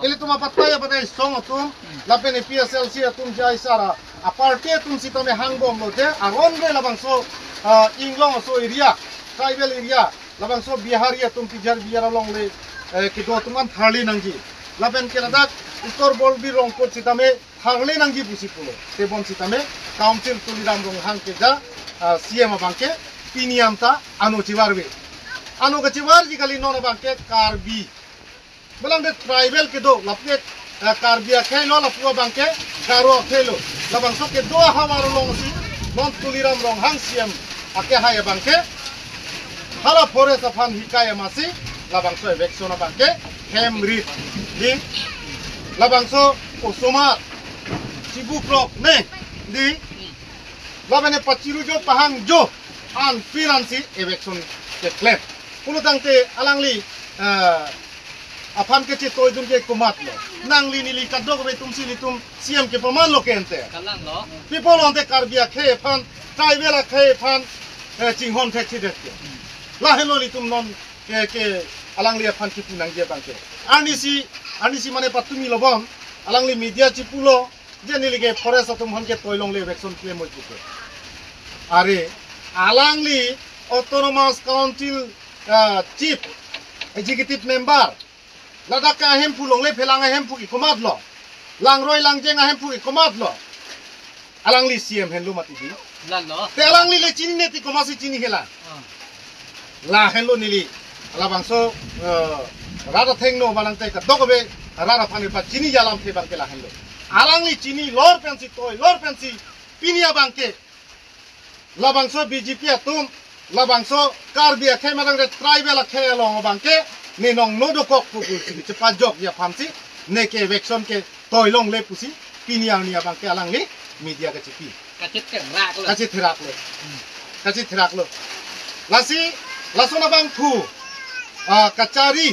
Ili tum apatay apatay song atum lapen PSLC atum jai sara aparte atum sitame hangbom lote aron re labang so inglong so area tribal area labang so bihari atum pijar biara long le kedo tuman tharli nangji lapen keladak ukor bolbi rongpur sitame tharli nangji busi pulo tebon sitame council tuliram rong hang keja CM abangke piniam ta anu ciwarwe anu keciwar jikali non abangke karbi belang de tribal kedo lapke karbia khelo lapua bangke karo khelo labang so kedo hamar long si non tuliram rong hang CM ake haya bangke hala forest afan hikaya masi labang so veksona bangke hemrit di labang so osoma sibukrok ne di labane paciru jo pahang jo an finansi evekson ke claim pulo tangte alangli afan ke toy dun ke kumat lo nangli nili kadok be tumsi litum CM ke paman lo kente kalang lo people on the karbia khe fan tribal khe fan jinghon the chidet la hello litum non ke alangli afan ki punang je bangke anisi mane patumi lobom alangli media chipulo je nili ke forest atum hon ke toylong le vaccine claim mo puke are alangli autonomous council chief executive member ladak ka hem pulong le phelang hem pu ikomat lo langroi langjeng hem pu ikomat lo alangli CM henlu mati di lan lo te alangli le chini ne ti komasi chini hela la henlu nili ala bangso rada thengno banang te ka dogobe rada phane pa chini jalam the bangke la henlu alangli chini lor pensi toy lor pensi pinia bangke la bangso BJP atum la bangso karbia khe madang de tribal khe long bangke ne nong nodo kok pukul sini cepat jok ya pamsi ne ke vekson ke toylong le pusi piniang ni abang ke alang ni media ke cipi kacit kerak lo kasih terak lo lasona bang pu kacari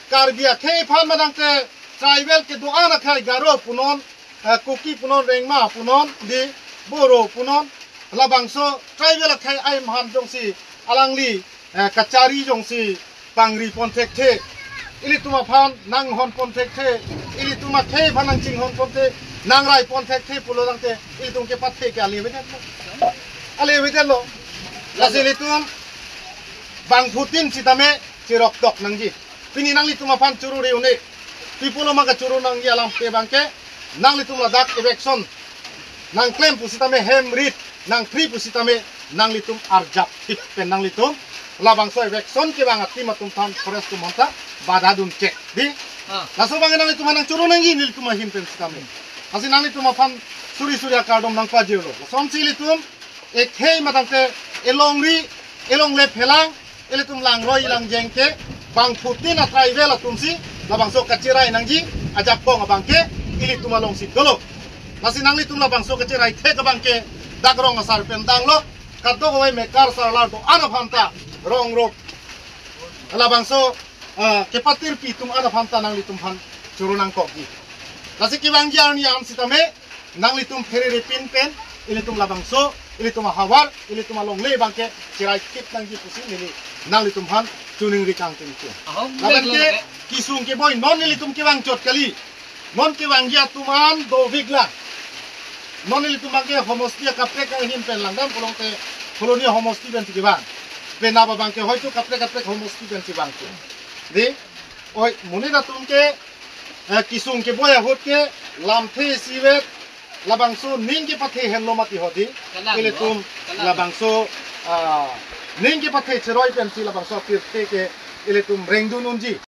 karbia ke phan madang ke tribal ke doa na khai garo punon kuki punon rengma punon di boro punon labangso tribal khai ai man jongsi alangli kacari jongsi pangri pontek the ili tuma phan nang hon pontek the ili tuma the phanang ching hon pontek nang rai pontek the pulo dangte ili tum ke pathe ke ali vedet lo lasili tum bang putin sitame cirok dok nangji pini nang li tuma phan churu reune pipulo maka churu nang alam pe bangke nang li tum ladak election nang claim pusitame hemrit nang free pusitame nang li tum arjap tip pen nang li tum labang so election ke bang ati matum tan forest tum hanta bada dum cek di laso bang nang itu manang churu nang nil tum hin pen sikame asi nang itu ma fan suri akadom nang pa jelo som sili tum ek hei matang te elong le phelang ele tum lang roi lang jengke bang putin a tribal tum si labang so kacirai nang ji ajak bong abang ke ili tum along si dolo lasi nang li tum labang so kacirai the ka bang ke dagrong asar pen dang lo kaddo hoy mekar sarlar do ana phanta rong rok ala bangso kepatir pi tum ada phanta nang litum phan churunang kokgi lasi ki bang jar ni am sitame nang litum phere repin pen ili tum labangso ili tum hawar ili tum long le bangke cirai kip nang ji pusi nili nang litum phan tuning ri kang tin ke laban ke kisung ke boy non ili tum ki bang chot kali non ki bang ya tuman do vigla non ili tum bangke homostia kapre ka hin pen langdam kolong te kolonia homosti ben ti bang penapa bangke hoyto kapre homosti ben ti bangke di oi munira tumke kisung ke boya hotke lamthe siwet labangso ninge pathe henlo mati hodi ile tum labangso ninge pathe cheroi pen ti labangso tirte ke ile tum rengdun unji